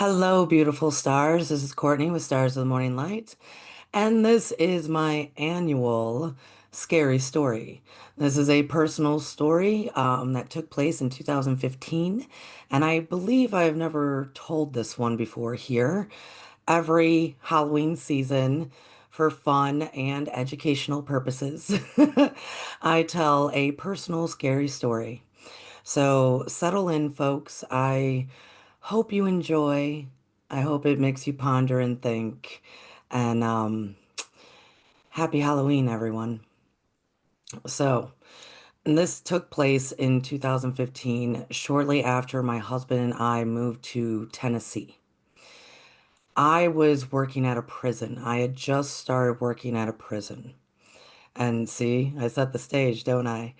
Hello, beautiful stars. This is Courtney with Stars of the Morning Light, and this is my annual scary story. This is a personal story that took place in 2015, and I believe I have never told this one before here. Every Halloween season, for fun and educational purposes, I tell a personal scary story. So settle in, folks. I hope you enjoy. I hope it makes you ponder and think. And happy Halloween, everyone. So, and this took place in 2015, shortly after my husband and I moved to Tennessee. I was working at a prison. I had just started working at a prison. And see, I set the stage, don't I?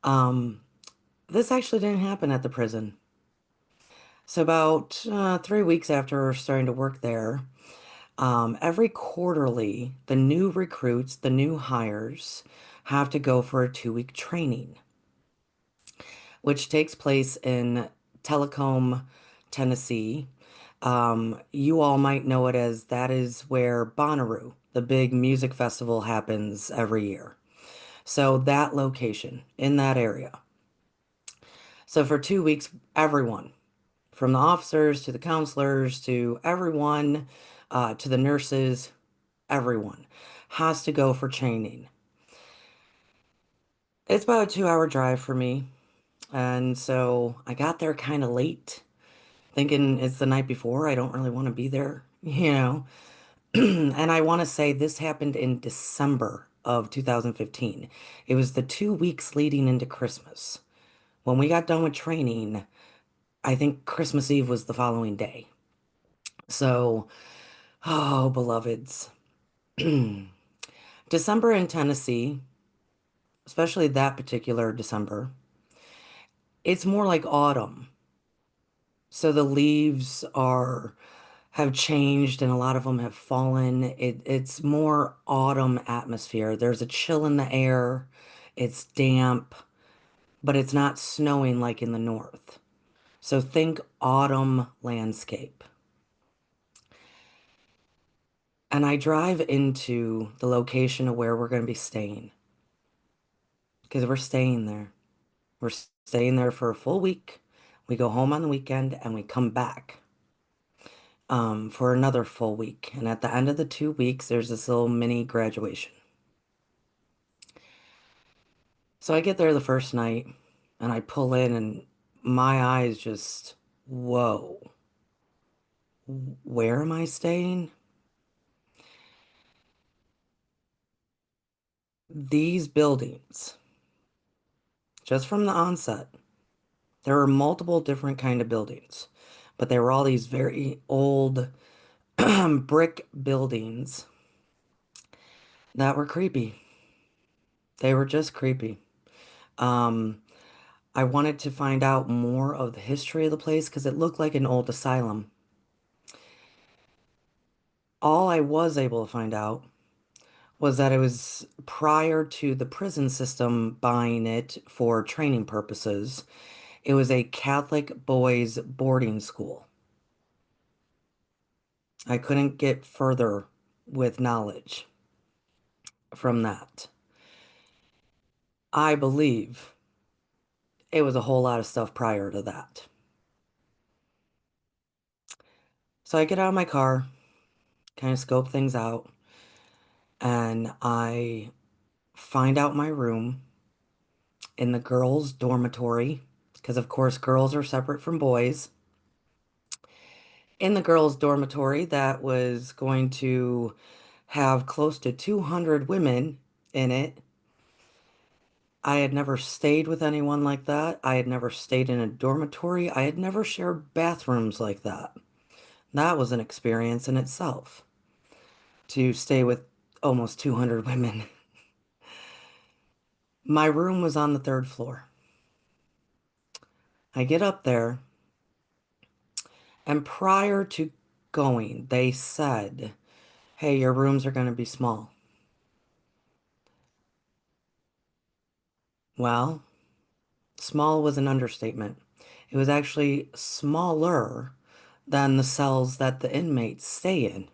Um, this actually didn't happen at the prison. So about 3 weeks after starting to work there, every quarterly, the new recruits, the new hires, have to go for a 2 week training, which takes place in Telecom, Tennessee. You all might know it as that is where Bonnaroo, the big music festival, happens every year. So that location in that area. So for 2 weeks, everyone, from the officers to the counselors to everyone, to the nurses, everyone has to go for training. It's about a 2 hour drive for me. And so I got there kind of late, thinking it's the night before. I don't really want to be there, you know. And I want to say this happened in December of 2015. It was the 2 weeks leading into Christmas. When we got done with training, I think Christmas Eve was the following day. So, oh, beloveds. December in Tennessee, especially that particular December, it's more like autumn. So the leaves are have changed and a lot of them have fallen. It's more autumn atmosphere. There's a chill in the air. It's damp, but it's not snowing like in the north. So think autumn landscape. And I drive into the location of where we're going to be staying because we're staying there. We're staying there for a full week. We go home on the weekend and we come back for another full week. And at the end of the 2 weeks, there's this little mini graduation. So I get there the first night and I pull in and my eyes just, whoa, where am I staying? These buildings, just from the onset, there were multiple different kind of buildings, but they were all these very old brick buildings that were creepy. They were just creepy. Um, I wanted to find out more of the history of the place because it looked like an old asylum. All I was able to find out was that it was prior to the prison system buying it for training purposes. It was a Catholic boys' boarding school. I couldn't get further with knowledge from that. I believe it was a whole lot of stuff prior to that. So I get out of my car, kind of scope things out, and I find out my room in the girls' dormitory, because of course girls are separate from boys. In the girls' dormitory that was going to have close to 200 women in it. I had never stayed with anyone like that. I had never stayed in a dormitory. I had never shared bathrooms like that. That was an experience in itself to stay with almost 200 women. My room was on the third floor. I get up there, and prior to going, they said, "Hey, your rooms are going to be small." Well, small was an understatement. It was actually smaller than the cells that the inmates stay in.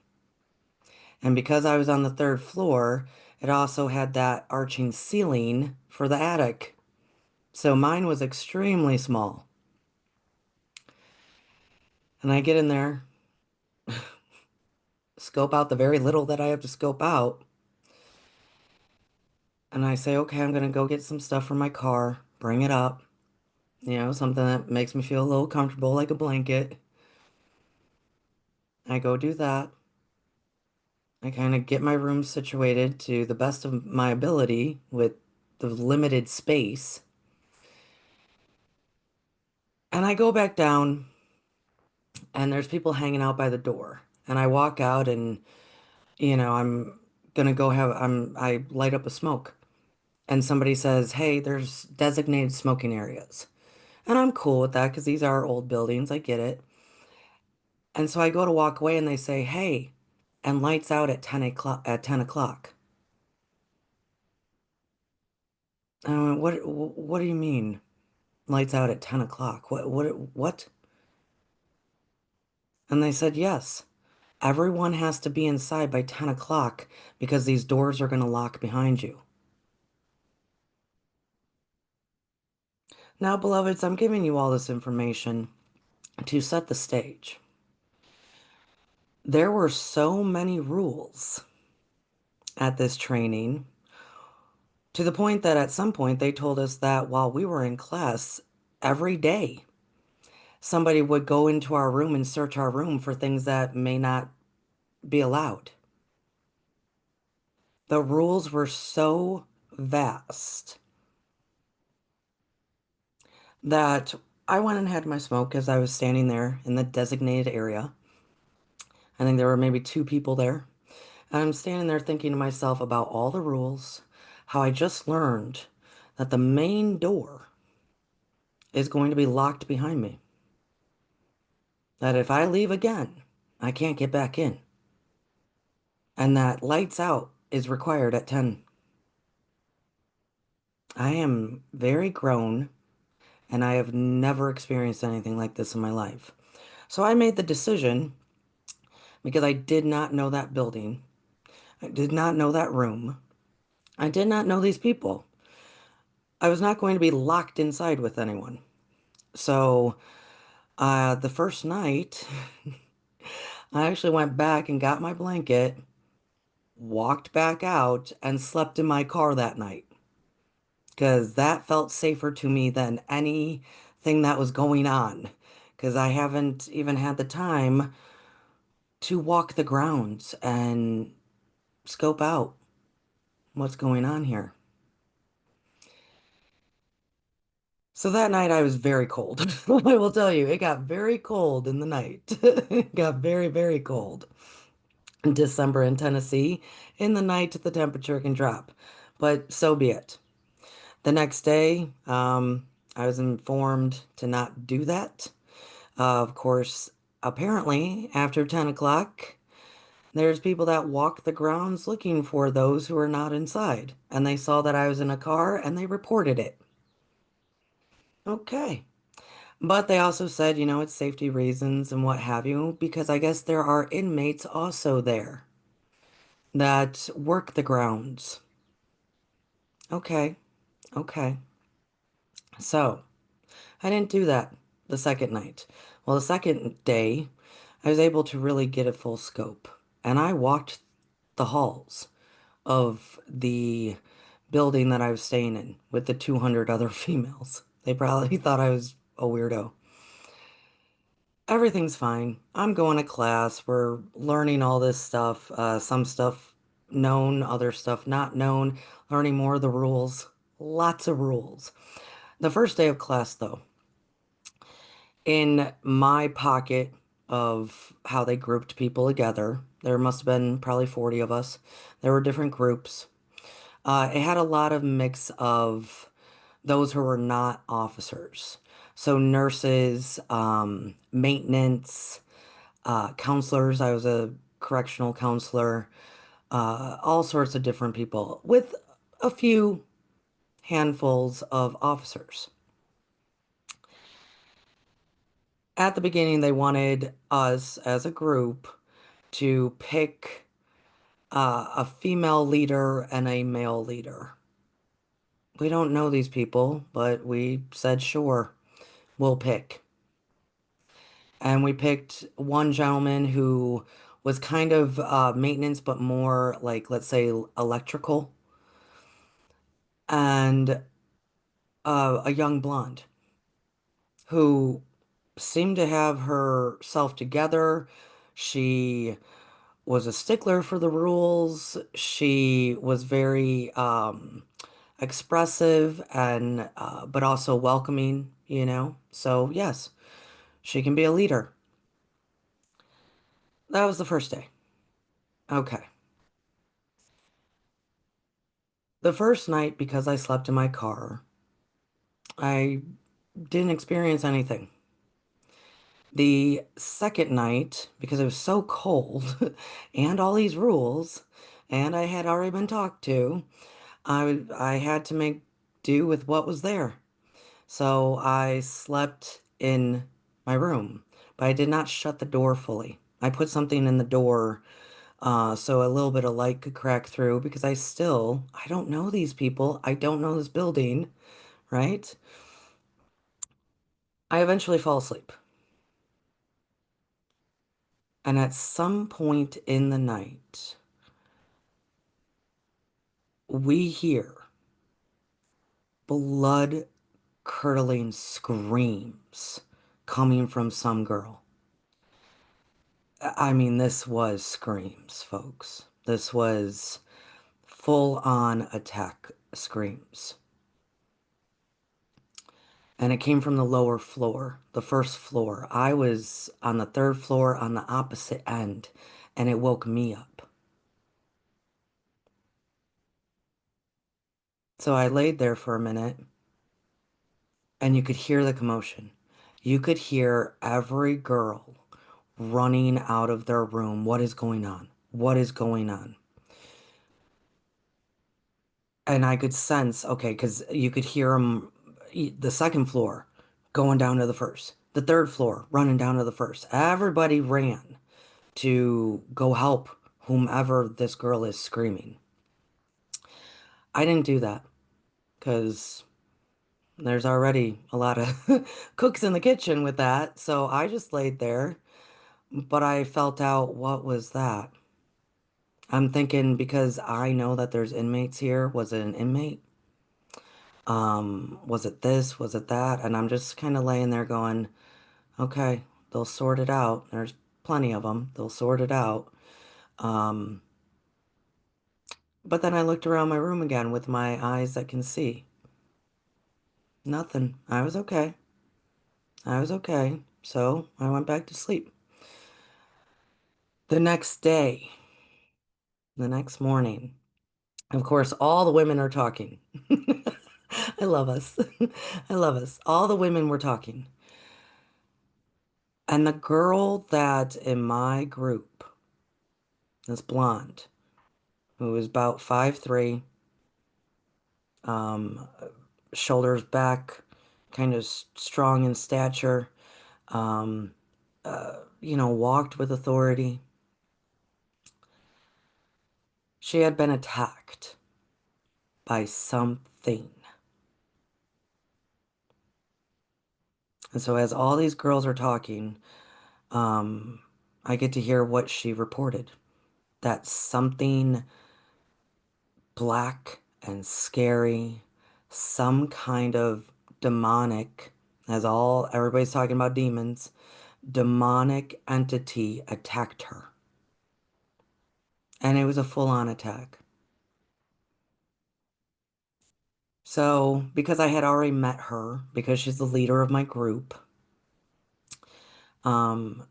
And because I was on the third floor, it also had that arching ceiling for the attic. So mine was extremely small. And I get in there, scope out the very little that I have to scope out, and I say, okay, I'm gonna go get some stuff from my car, bring it up, something that makes me feel a little comfortable, like a blanket. I go do that. I kind of get my room situated to the best of my ability with the limited space. And I go back down, and there's people hanging out by the door. And I walk out, and, I'm gonna go I light up a smoke. And somebody says, hey, there's designated smoking areas. And I'm cool with that because these are old buildings. I get it. And so I go to walk away and they say, hey, and lights out at 10 o'clock at 10 o'clock. And I went, what do you mean? Lights out at 10 o'clock? What? And they said, yes. Everyone has to be inside by 10 o'clock because these doors are going to lock behind you. Now, beloveds, I'm giving you all this information to set the stage. There were so many rules at this training to the point that at some point they told us that while we were in class, every day somebody would go into our room and search our room for things that may not be allowed. The rules were so vast that I went and had my smoke as I was standing there in the designated area. I think there were maybe two people there. And I'm standing there thinking to myself about all the rules, how I just learned that the main door is going to be locked behind me. That if I leave again, I can't get back in. And that lights out is required at 10. I am very grown and I have never experienced anything like this in my life. So I made the decision because I did not know that building. I did not know that room. I did not know these people. I was not going to be locked inside with anyone. So the first night, I actually went back and got my blanket, walked back out, and slept in my car that night because that felt safer to me than anything that was going on because I haven't even had the time to walk the grounds and scope out what's going on here. So that night I was very cold. I will tell you, it got very cold in the night. It got very, very cold. In December in Tennessee, in the night the temperature can drop, but so be it. The next day, I was informed to not do that. Of course, apparently after 10 o'clock, there's people that walk the grounds looking for those who are not inside, and they saw that I was in a car and they reported it. Okay. But they also said, it's safety reasons and what have you, because I guess there are inmates also there that work the grounds. Okay, okay. So I didn't do that the second night. Well, the second day, I was able to really get a full scope, and I walked the halls of the building that I was staying in with the 200 other females. They probably thought I was a weirdo. Everything's fine. I'm going to class. We're learning all this stuff. Some stuff known, other stuff not known, learning more of the rules. Lots of rules. The first day of class, though, in my pocket of how they grouped people together, there must have been probably 40 of us. There were different groups. It had a lot of mix of those who were not officers. So nurses, maintenance, counselors. I was a correctional counselor, all sorts of different people with a few handfuls of officers. At the beginning, they wanted us as a group to pick a female leader and a male leader. We don't know these people, but we said, sure, we'll pick. And we picked one gentleman who was kind of maintenance, but more like, let's say, electrical, and a young blonde who seemed to have herself together. She was a stickler for the rules. She was very expressive and but also welcoming, you know. So yes, she can be a leader. That was the first day. Okay. The first night, because I slept in my car, I didn't experience anything. The second night, because it was so cold and all these rules, and I had already been talked to, I had to make do with what was there. So I slept in my room, but I did not shut the door fully. I put something in the door so a little bit of light could crack through because I don't know these people. I don't know this building, right? I eventually fall asleep. And at some point in the night, we hear blood curdling screams coming from some girl. I mean, this was screams, folks. This was full on attack screams. And it came from the lower floor, the first floor. I was on the third floor on the opposite end, and it woke me up. So I laid there for a minute, and you could hear the commotion. You could hear every girl running out of their room. What is going on? What is going on? And I could sense, okay, because you could hear them, the second floor going down to the first, the third floor running down to the first. Everybody ran to go help whomever this girl is screaming. I didn't do that because there's already a lot of cooks in the kitchen with that. So I just laid there, but I felt out what was that? I'm thinking because I know that there's inmates here. Was it an inmate? Was it this? Was it that? And I'm just kind of laying there going, okay, they'll sort it out. There's plenty of them. They'll sort it out. Um, but then I looked around my room again with my eyes that can see. Nothing. I was okay. I was okay. So I went back to sleep. The next day, the next morning, of course, all the women are talking. I love us. I love us. All the women were talking. And the girl that in my group, this blonde, who is about 5'3", um, shoulders back, kind of strong in stature, um, walked with authority. She had been attacked by something. And so as all these girls are talking, um, I get to hear what she reported. That something black and scary, some kind of demonic, as all everybody's talking about demons, demonic entity attacked her. And it was a full-on attack. So, because I had already met her, because she's the leader of my group, um,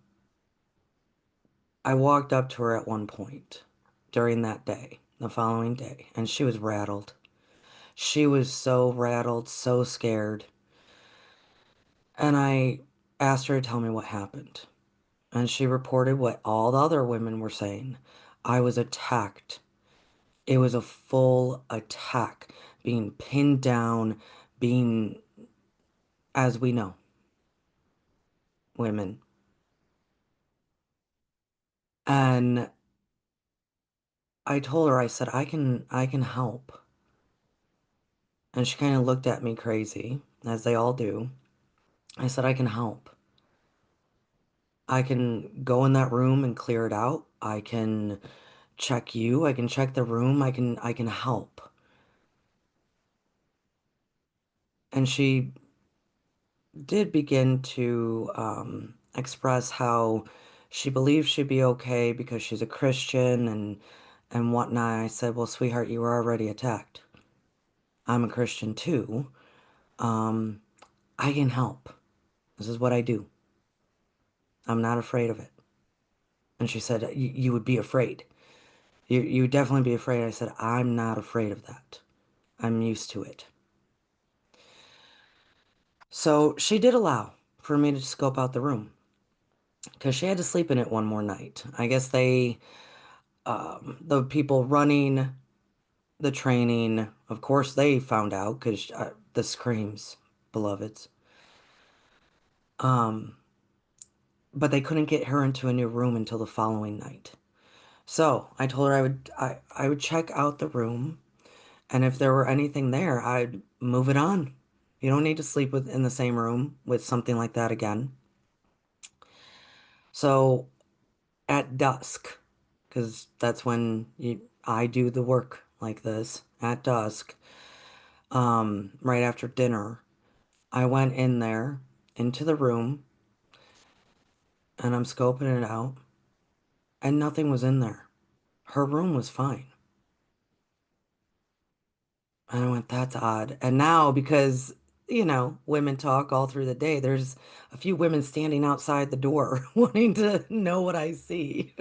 I walked up to her at one point during that day, the following day, and she was rattled. She was so rattled, so scared. And I asked her to tell me what happened. And she reported what all the other women were saying. I was attacked. It was a full attack, being pinned down, being, as we know. women. And I told her, I said, I can help. And she kind of looked at me crazy, as they all do. I said, I can help. I can go in that room and clear it out. I can check you. I can check the room. I can help. And she did begin to express how she believes she'd be okay because she's a Christian and whatnot. I said, well, sweetheart, you were already attacked. I'm a Christian too. Um, I can help. This is what I do. I'm not afraid of it. And she said, you would be afraid. You would definitely be afraid. I said, I'm not afraid of that. I'm used to it. So she did allow for me to scope out the room because she had to sleep in it one more night. I guess the people running the training, of course, they found out because the screams, beloveds. Um, but they couldn't get her into a new room until the following night. So I told her I would check out the room, and if there were anything there, I'd move it on. You don't need to sleep in the same room with something like that again. So at dusk, because that's when I do the work like this, at dusk, right after dinner, I went in there into the room and I'm scoping it out, and nothing was in there. Her room was fine. And I went, that's odd. And now, because, women talk all through the day, there's a few women standing outside the door wanting to know what I see.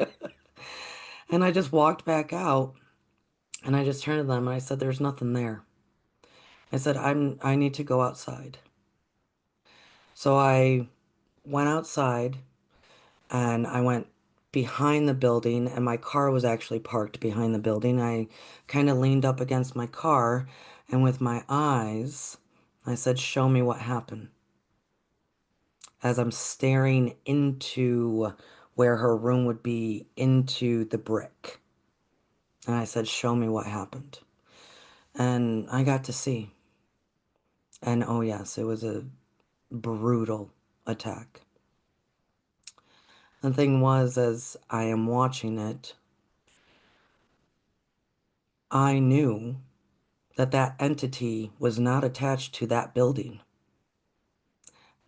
And I just walked back out and I just turned to them and I said, there's nothing there. I said, I need to go outside. So I went outside and I went behind the building, and my car was actually parked behind the building. I kind of leaned up against my car, and with my eyes, I said, show me what happened. As I'm staring into where her room would be, into the brick. And I said, show me what happened. And I got to see. And oh, yes, it was a brutal attack. The thing was, as I am watching it, I knew that that entity was not attached to that building.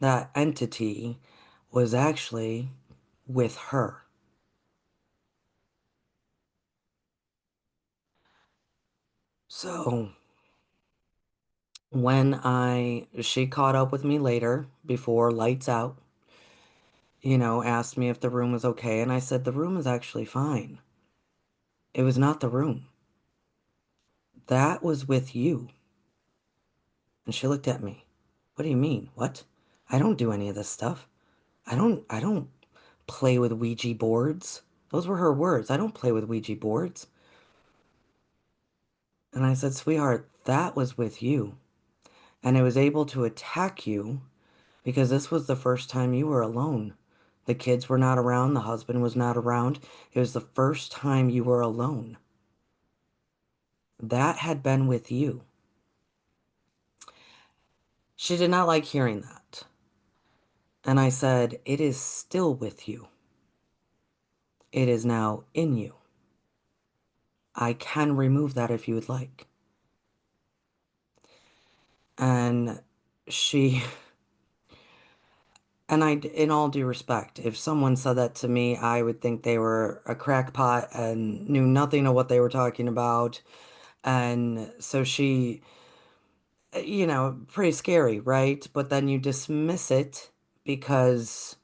That entity was actually with her. So she caught up with me later before lights out, asked me if the room was okay, and I said, the room is actually fine. It was not the room. That was with you. And she looked at me. What do you mean? What? I don't do any of this stuff. I don't play with Ouija boards. Those were her words. I don't play with Ouija boards. And I said, sweetheart, that was with you. And I was able to attack you because this was the first time you were alone. The kids were not around. The husband was not around. It was the first time you were alone. That had been with you. She did not like hearing that. And I said, it is still with you. It is now in you. I can remove that if you would like. And she, and in all due respect, if someone said that to me, I would think they were a crackpot and knew nothing of what they were talking about. And so she, pretty scary, right? But then you dismiss it because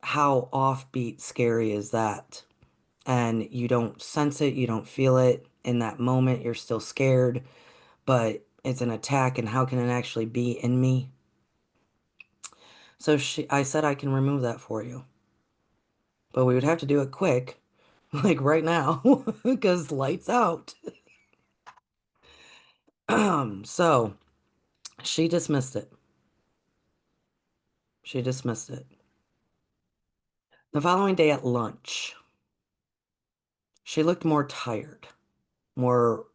how offbeat scary is that? And you don't sense it, you don't feel it in that moment, you're still scared, but it's an attack, and how can it actually be in me? So I said I can remove that for you, but we would have to do it quick, like right now, because lights out. So she dismissed it. She dismissed it. The following day at lunch, she looked more tired, more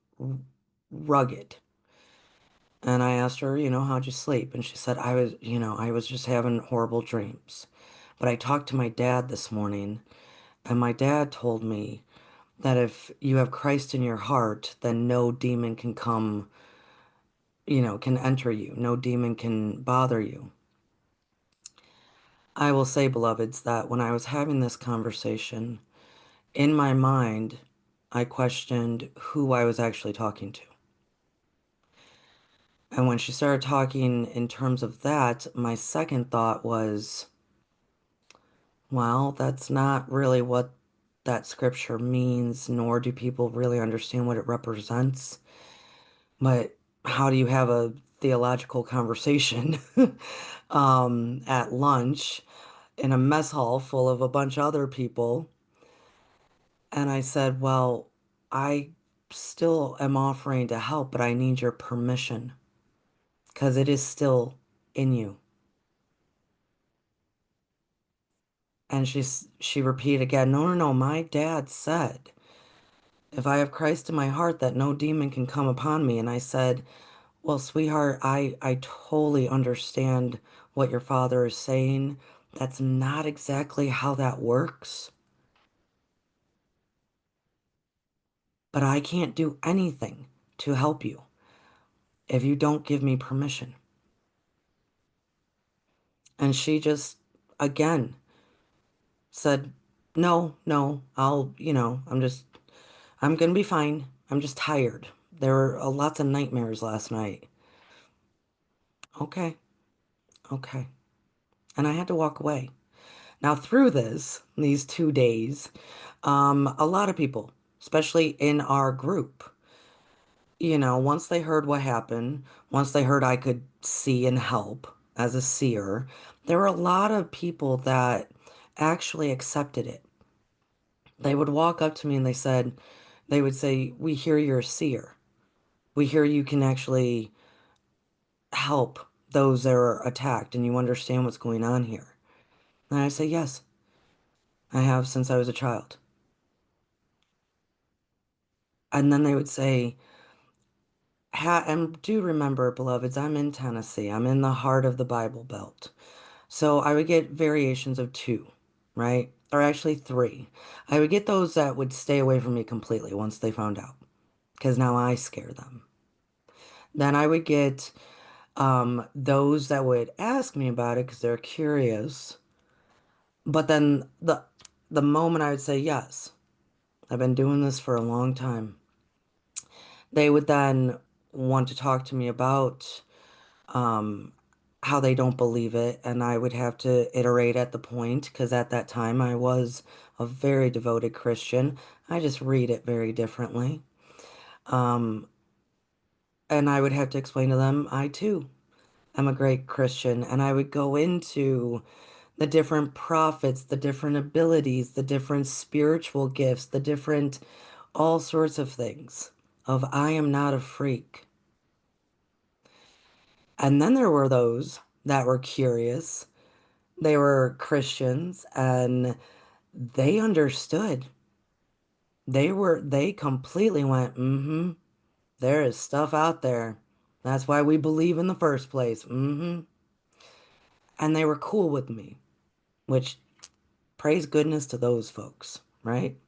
rugged. And I asked her, how'd you sleep? And she said, I was just having horrible dreams. But I talked to my dad this morning, and my dad told me that if you have Christ in your heart, then no demon can come, can enter you. No demon can bother you. I will say, beloveds, that when I was having this conversation, in my mind, I questioned who I was actually talking to. And when she started talking in terms of that, my second thought was, well, that's not really what that scripture means, nor do people really understand what it represents. But how do you have a theological conversation at lunch in a mess hall full of a bunch of other people? And I said, well, I still am offering to help, but I need your permission because it is still in you. And she repeated again, no, no, no, my dad said, if I have Christ in my heart, that no demon can come upon me. And I said, well, sweetheart, I totally understand what your father is saying. That's not exactly how that works, but I can't do anything to help you if you don't give me permission. And she just, again, said, no, no, I'm gonna be fine. I'm just tired. There were lots of nightmares last night. Okay, okay. And I had to walk away. Now, through these 2 days, a lot of people, especially in our group, once they heard what happened, once they heard I could see and help as a seer, there were a lot of people that actually accepted it. They would walk up to me and they would say, we hear you're a seer. We hear you can actually help those that are attacked and you understand what's going on here. And I say, yes, I have since I was a child. And then they would say, and do remember, beloveds, I'm in Tennessee. I'm in the heart of the Bible Belt. So I would get variations of two, right? Or actually three. I would get those that would stay away from me completely once they found out, because now I scare them. Then I would get those that would ask me about it because they're curious. But then the moment I would say yes, I've been doing this for a long time, they would then want to talk to me about um, how they don't believe it, and I would have to iterate at the point because at that time I was a very devoted Christian. I just read it very differently. Um, and I would have to explain to them, I too am a great Christian, and I would go into the different prophets, the different abilities, the different spiritual gifts, the different all sorts of things of I am not a freak. And then there were those that were curious. They were Christians and they understood. They completely went, mm-hmm, there is stuff out there. That's why we believe in the first place. Mm-hmm. And they were cool with me, which praise goodness to those folks, right?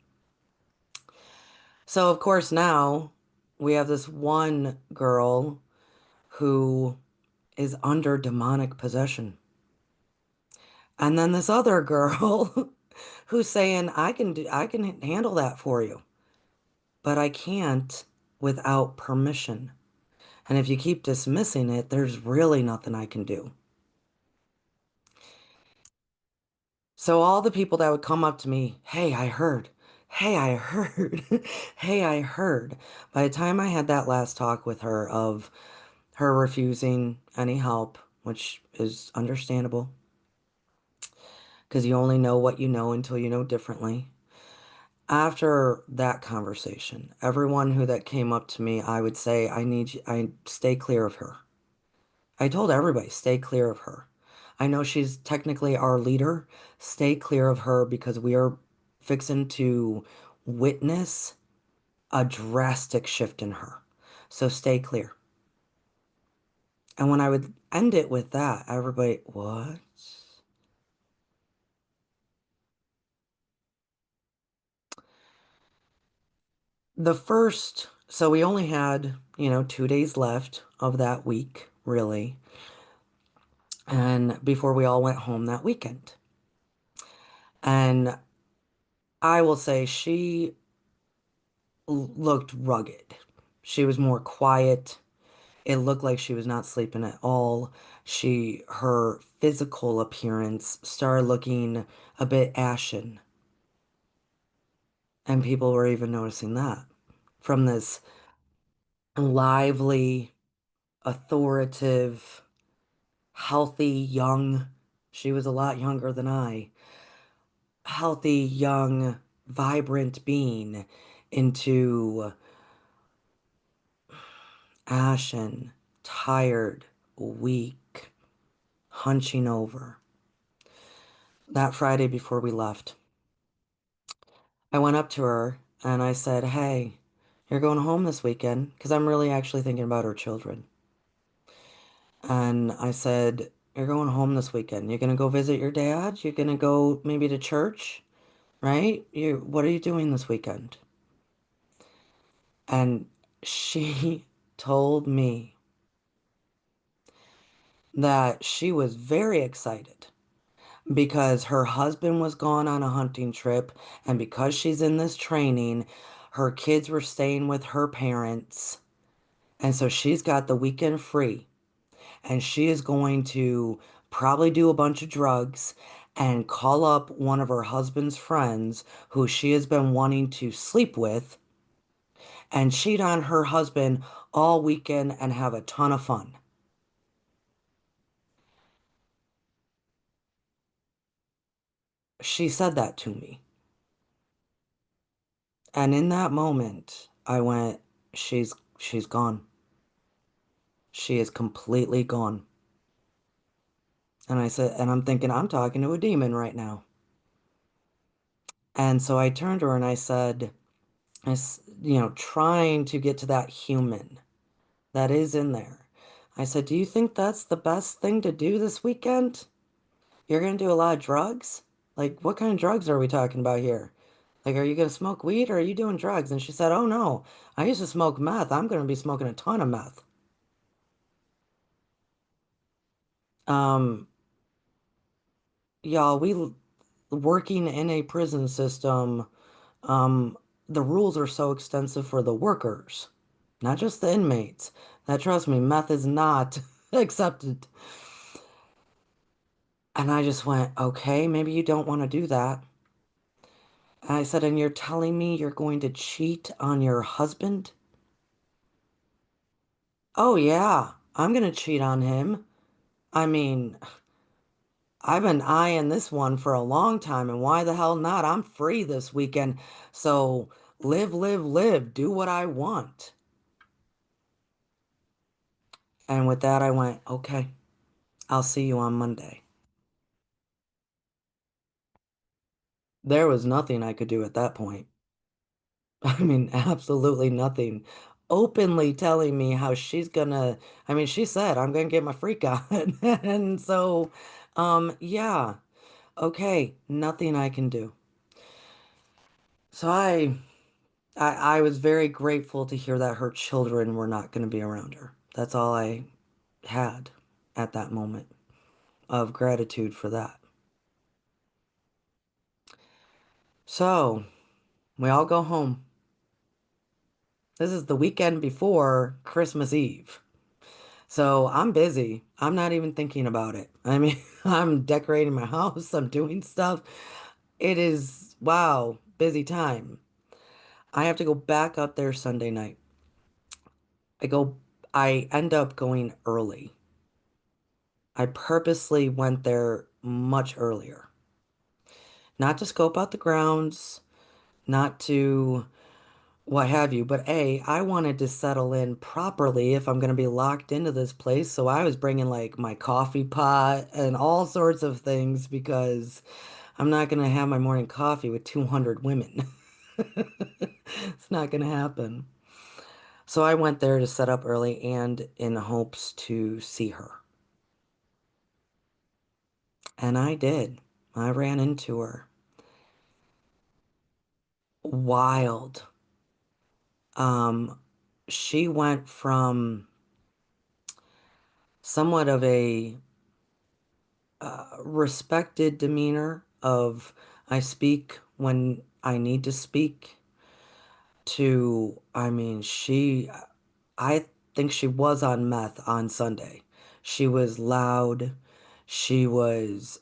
So, of course, now we have this one girl who is under demonic possession. And then this other girl who's saying, I can handle that for you, but I can't without permission. And if you keep dismissing it, there's really nothing I can do. So all the people that would come up to me, hey, I heard. Hey, I heard. Hey, I heard. By the time I had that last talk with her of her refusing any help, which is understandable because you only know what you know until you know differently. After that conversation, everyone who that came up to me, I would say, I stay clear of her. I told everybody, stay clear of her. I know she's technically our leader. Stay clear of her because we are fixing to witness a drastic shift in her. So stay clear. And when I would end it with that, everybody, what? So we only had, 2 days left of that week, really, and before we all went home that weekend. And I will say she looked rugged. She was more quiet. It looked like she was not sleeping at all. Her physical appearance started looking a bit ashen, and people were even noticing that from this lively, authoritative, healthy, young, she was a lot younger than I, healthy, young, vibrant being into ashen, tired, weak, hunching over. That Friday before we left, I went up to her and I said, "Hey, you're going home this weekend," because I'm really actually thinking about her children. And I said, "You're going home this weekend. You're gonna go visit your dad. You're gonna go maybe to church, right? What are you doing this weekend?" And she told me that she was very excited because her husband was gone on a hunting trip, and because she's in this training, her kids were staying with her parents, and so she's got the weekend free, and she is going to probably do a bunch of drugs and call up one of her husband's friends who she has been wanting to sleep with and cheat on her husband all weekend and have a ton of fun. She said that to me. And in that moment, I went, she's gone. She is completely gone. And I said, and I'm thinking, I'm talking to a demon right now. And so I turned to her and I said, trying to get to that human that is in there. I said, "Do you think that's the best thing to do this weekend? You're going to do a lot of drugs? Like, what kind of drugs are we talking about here? Like, are you going to smoke weed or are you doing drugs?" And she said, "Oh no, I used to smoke meth. I'm going to be smoking a ton of meth." Um, y'all, working in a prison system, um, the rules are so extensive for the workers, not just the inmates. That trust me, meth is not accepted. And I just went, "Okay, maybe you don't want to do that." And I said, "And you're telling me you're going to cheat on your husband?" "Oh, yeah, I'm going to cheat on him. I mean, I've been eyeing this one for a long time, and why the hell not? I'm free this weekend. So live, live, live. Do what I want." And with that, I went, "Okay, I'll see you on Monday." There was nothing I could do at that point. I mean, absolutely nothing. Openly telling me how she's gonna, I mean, she said, "I'm gonna get my freak on." And so, yeah, okay, nothing I can do. So I was very grateful to hear that her children were not gonna be around her. That's all I had at that moment of gratitude for that. So we all go home. This is the weekend before Christmas Eve. So I'm busy. I'm not even thinking about it. I mean, I'm decorating my house, I'm doing stuff. It is, wow, busy time. I have to go back up there Sunday night. I go, I end up going early. I purposely went there much earlier, not to scope out the grounds, not to what have you. But I wanted to settle in properly if I'm going to be locked into this place. So I was bringing like my coffee pot and all sorts of things because I'm not going to have my morning coffee with 200 women. It's not going to happen. So I went there to set up early and in hopes to see her. And I did. I ran into her. Wild. Um, she went from somewhat of a respected demeanor of I speak when I need to speak to, I mean, I think she was on meth on Sunday. She was loud. She was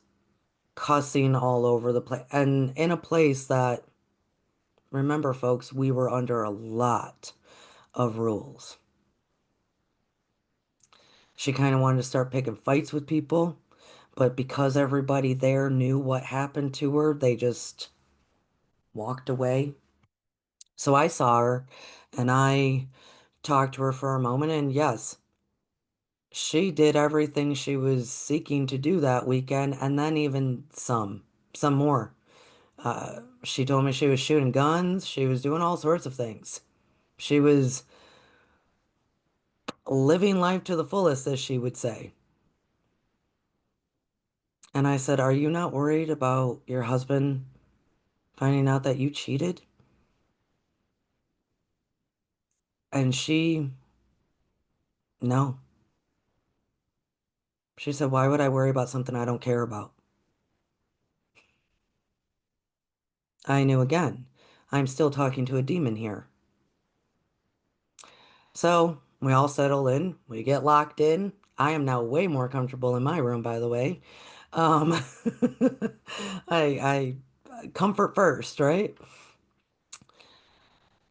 cussing all over the place. And in a place that, remember, folks, we were under a lot of rules. She kind of wanted to start picking fights with people, but because everybody there knew what happened to her, they just walked away. So I saw her and I talked to her for a moment, and yes, she did everything she was seeking to do that weekend, and then even some more. She told me she was shooting guns, she was doing all sorts of things. She was living life to the fullest, as she would say. And I said, "Are you not worried about your husband finding out that you cheated?" And no. She said, "Why would I worry about something I don't care about?" I knew again, I'm still talking to a demon here. So we all settle in, we get locked in. I am now way more comfortable in my room, by the way. Um, I comfort first, right?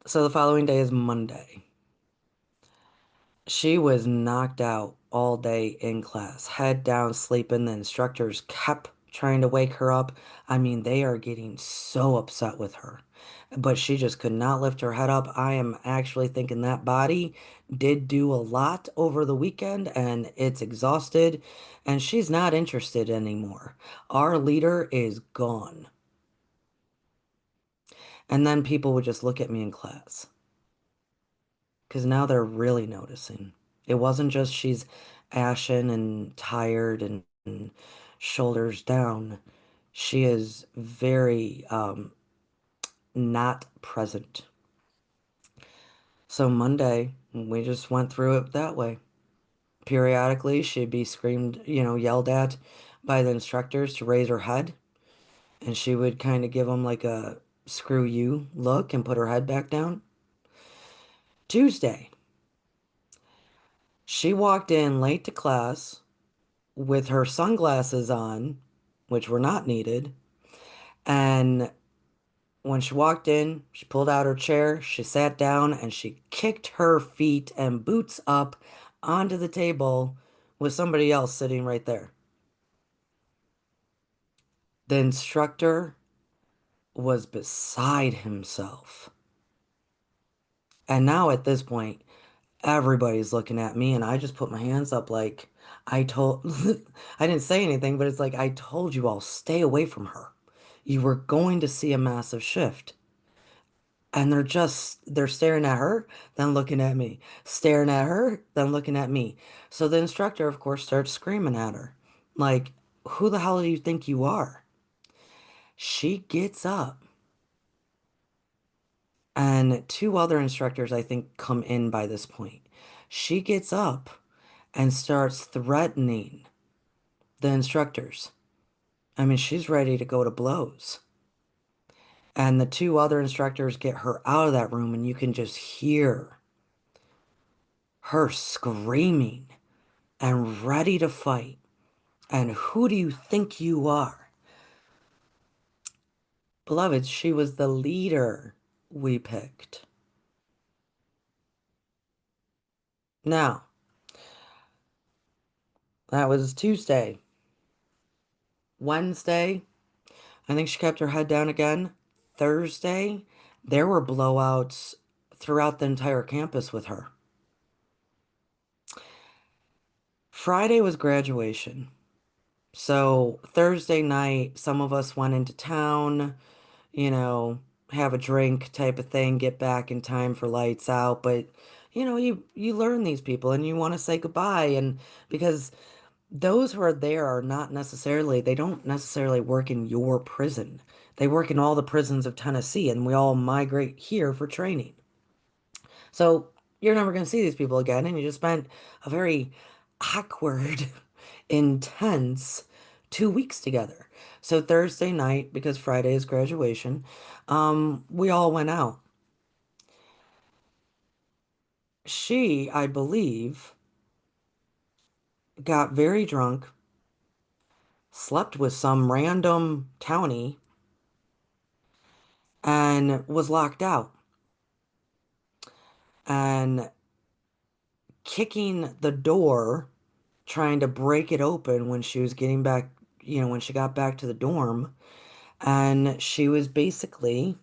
So the following day is Monday. She was knocked out all day in class, head down, sleeping. The instructors kept trying to wake her up. I mean, they are getting so upset with her, but she just could not lift her head up. I am actually thinking that body did do a lot over the weekend and it's exhausted, and she's not interested anymore. Our leader is gone. And then people would just look at me in class because now they're really noticing. It wasn't just she's ashen and tired and shoulders down. She is very not present. So Monday, we just went through it that way. Periodically, she'd be screamed, yelled at by the instructors to raise her head, and she would kind of give them like a screw you look and put her head back down. Tuesday, she walked in late to class with her sunglasses on, which were not needed. And when she walked in, she pulled out her chair, she sat down, and she kicked her feet and boots up onto the table with somebody else sitting right there. The instructor was beside himself. And now at this point, everybody's looking at me, and I just put my hands up like I told, I didn't say anything, but it's like I told you all, stay away from her. You were going to see a massive shift. And they're staring at her, then looking at me, staring at her, then looking at me. So the instructor, of course, starts screaming at her, like, who the hell do you think you are? She gets up, and two other instructors, I think, come in by this point. She gets up and starts threatening the instructors. I mean, she's ready to go to blows. And the two other instructors get her out of that room, and you can just hear her screaming and ready to fight. And who do you think you are? Beloved, she was the leader we picked. Now, that was Tuesday. Wednesday, I think she kept her head down again. Thursday, there were blowouts throughout the entire campus with her. Friday was graduation. So Thursday night, some of us went into town, you know, have a drink type of thing, get back in time for lights out. But, you learn these people and you want to say goodbye. And because those who are there are not necessarily, they don't necessarily work in your prison. They work in all the prisons of Tennessee, and we all migrate here for training. So you're never going to see these people again, and you just spent a very awkward, intense 2 weeks together. So Thursday night, because Friday is graduation, we all went out. She, I believe, got very drunk, slept with some random townie, and was locked out. And kicking the door, trying to break it open when she was getting back, when she got back to the dorm. And she was basically,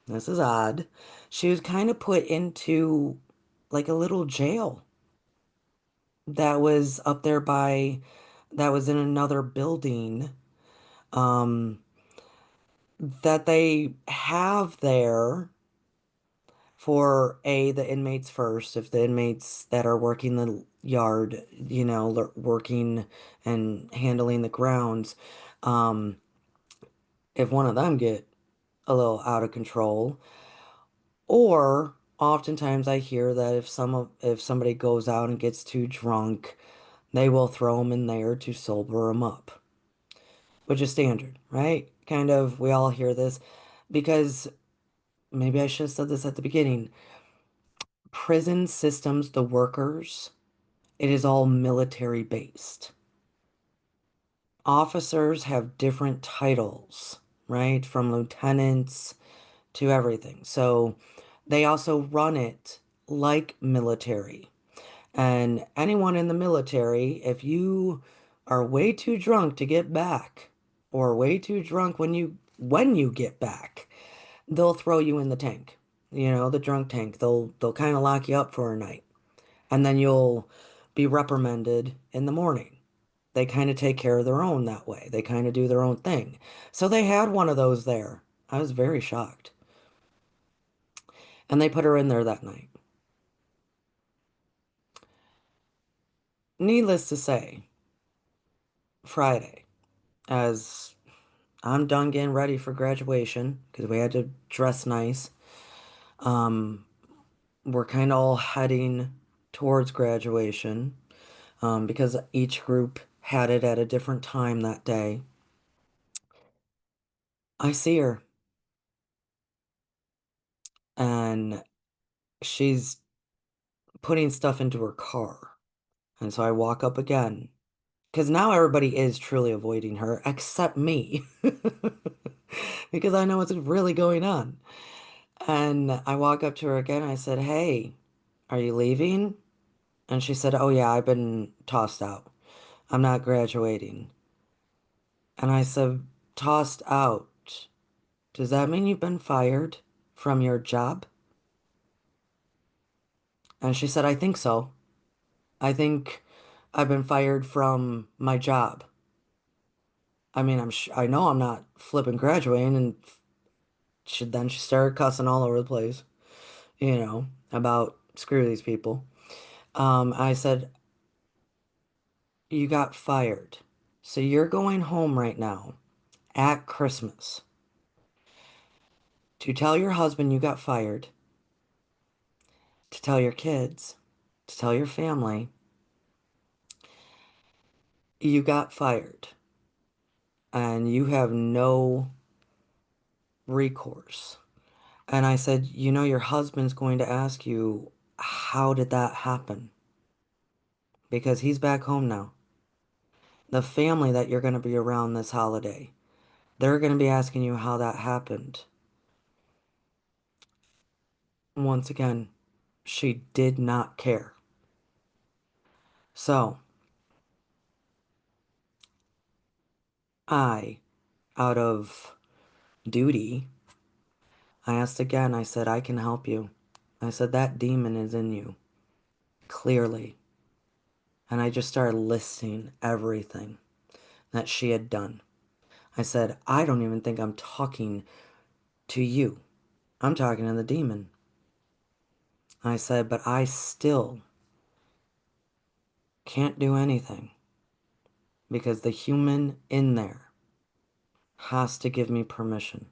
this is odd, she was kind of put into like a little jail that was up there that was in another building, um, that they have there for the inmates first. If the inmates that are working the yard, working and handling the grounds, um, if one of them get a little out of control, or oftentimes I hear that if somebody goes out and gets too drunk, they will throw them in there to sober them up, which is standard, right? Kind of, we all hear this because maybe I should have said this at the beginning. Prison systems, the workers, it is all military based. Officers have different titles, right? From lieutenants to everything. So they also run it like military. And anyone in the military, if you are way too drunk to get back, or way too drunk when you get back, they'll throw you in the tank. The drunk tank. They'll kind of lock you up for a night. And then you'll be reprimanded in the morning. They kind of take care of their own that way. They kind of do their own thing. So they had one of those there. I was very shocked. And they put her in there that night. Needless to say, Friday, as I'm done getting ready for graduation, because we had to dress nice, um, we're kind of all heading towards graduation, because each group had it at a different time that day. I see her, and she's putting stuff into her car. And so I walk up again. Because now everybody is truly avoiding her, except me. Because I know what's really going on. And I walk up to her again. I said, "Hey, are you leaving?" And she said, "Oh, yeah, I've been tossed out. I'm not graduating." And I said, "Tossed out? Does that mean you've been fired from your job?" And she said, "I think so. I think I've been fired from my job. I mean, I know I'm not flipping graduating." And she started cussing all over the place, about screw these people. I said, "You got fired. So you're going home right now at Christmas to tell your husband you got fired, to tell your kids, to tell your family you got fired, and you have no recourse." And I said, "Your husband's going to ask you, how did that happen? Because he's back home now. The family that you're going to be around this holiday, they're going to be asking you how that happened." Once again, she did not care. So I, out of duty, I asked again. I said, "I can help you." I said, that demon is in you, clearly. And I just started listing everything that she had done. I said, I don't even think I'm talking to you. I'm talking to the demon. I said, but I still can't do anything because the human in there has to give me permission.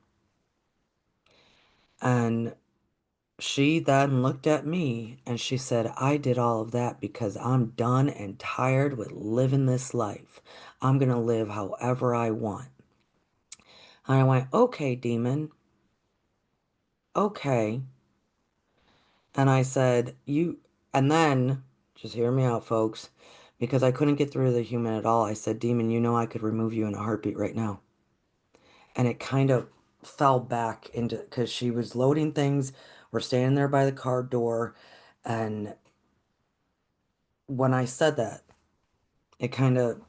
And she then looked at me and she said, I did all of that because I'm done and tired with living this life. I'm going to live however I want. And I went, okay, demon, okay. And I said, and then, just hear me out, folks, because I couldn't get through the human at all. I said, demon, you know I could remove you in a heartbeat right now. And it kind of fell back into, because she was loading things. We're standing there by the car door. And when I said that, it kind of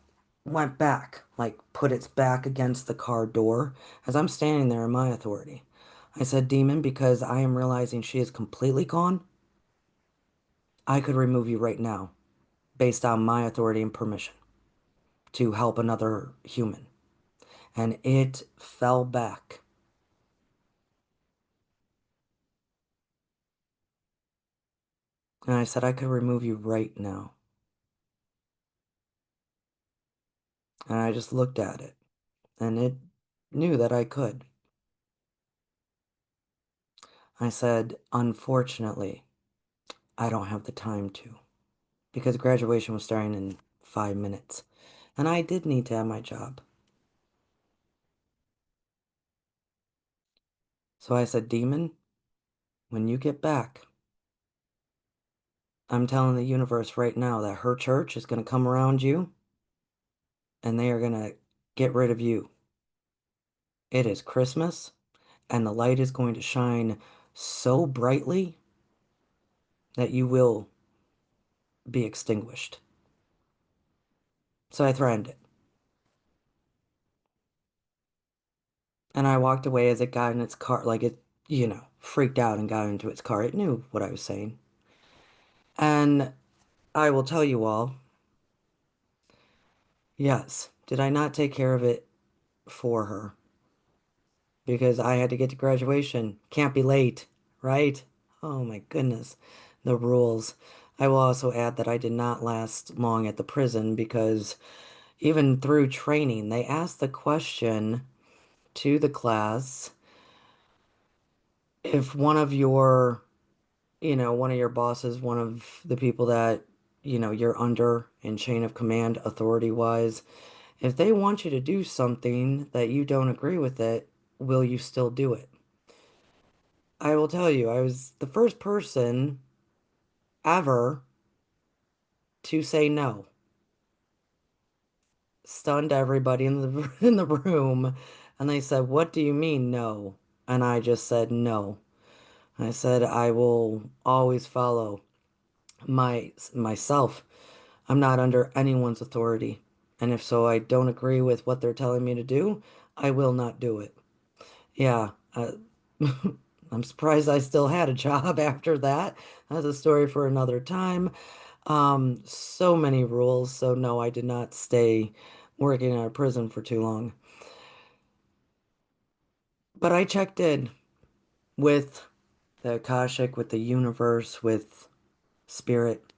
went back, like put its back against the car door as I'm standing there in my authority. I said, demon, because I am realizing she is completely gone, I could remove you right now based on my authority and permission to help another human. And it fell back. And I said, I could remove you right now. And I just looked at it, and it knew that I could. I said, unfortunately, I don't have the time to, because graduation was starting in 5 minutes. And I did need to have my job. So I said, demon, when you get back, I'm telling the universe right now that her church is going to come around you and they are going to get rid of you. It is Christmas and the light is going to shine so brightly that you will be extinguished. So I threatened it. And I walked away as it got in its car, like it, freaked out and got into its car. It knew what I was saying. And I will tell you all, yes, did I not take care of it for her? Because I had to get to graduation. Can't be late, right? Oh my goodness, the rules. I will also add that I did not last long at the prison because even through training, they asked the question to the class if one of your, one of your bosses, one of the people that, you're under in chain of command authority wise, if they want you to do something that you don't agree with it, will you still do it? I will tell you, I was the first person ever to say no. Stunned everybody in the in the room, and they said, "What do you mean no?" And I just said no. I said I will always follow myself. I'm not under anyone's authority. And if so, I don't agree with what they're telling me to do, I will not do it. Yeah, I'm surprised I still had a job after that. That's a story for another time. So many rules. So no, I did not stay working in a prison for too long. But I checked in with the Akashic, with the universe, with spirit,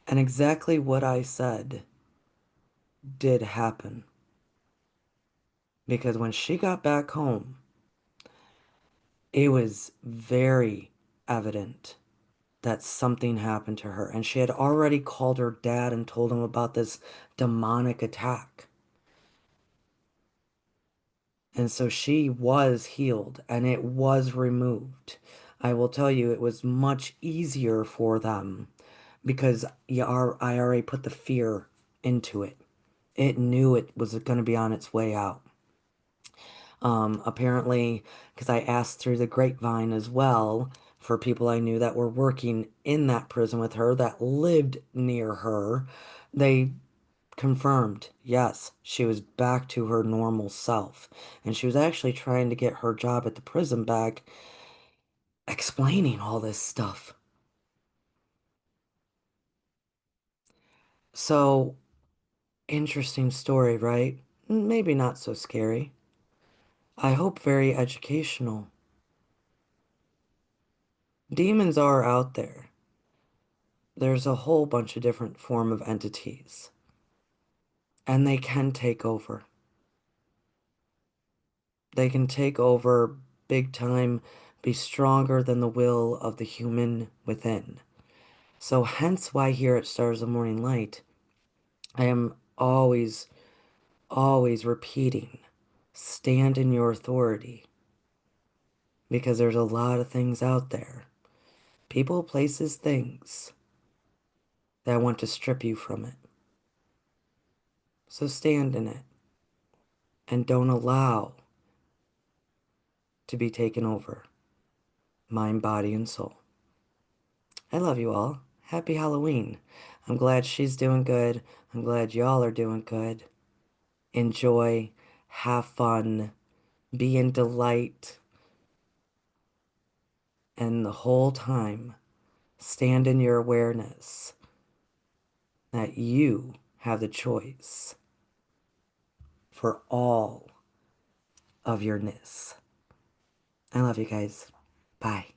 and exactly what I said did happen. Because when she got back home, it was very evident that something happened to her. And she had already called her dad and told him about this demonic attack. And so she was healed and it was removed. I will tell you, it was much easier for them because I already put the fear into it. It knew it was going to be on its way out. Apparently, because I asked through the grapevine as well for people I knew that were working in that prison with her that lived near her, they confirmed, yes, she was back to her normal self. And she was actually trying to get her job at the prison back. explaining all this stuff. So, interesting story, right? Maybe not so scary. I hope very educational. Demons are out there. There's a whole bunch of different form of entities, and they can take over. They can take over big time, be stronger than the will of the human within. So hence why here at Stars of Morning Light, I am always repeating, stand in your authority, because there's a lot of things out there. People, places, things that want to strip you from it. So stand in it and don't allow to be taken over, mind, body, and soul. I love you all. Happy Halloween. I'm glad she's doing good. I'm glad y'all are doing good. Enjoy, have fun, be in delight, and the whole time stand in your awareness that you have the choice for all of your ness. I love you guys. Bye.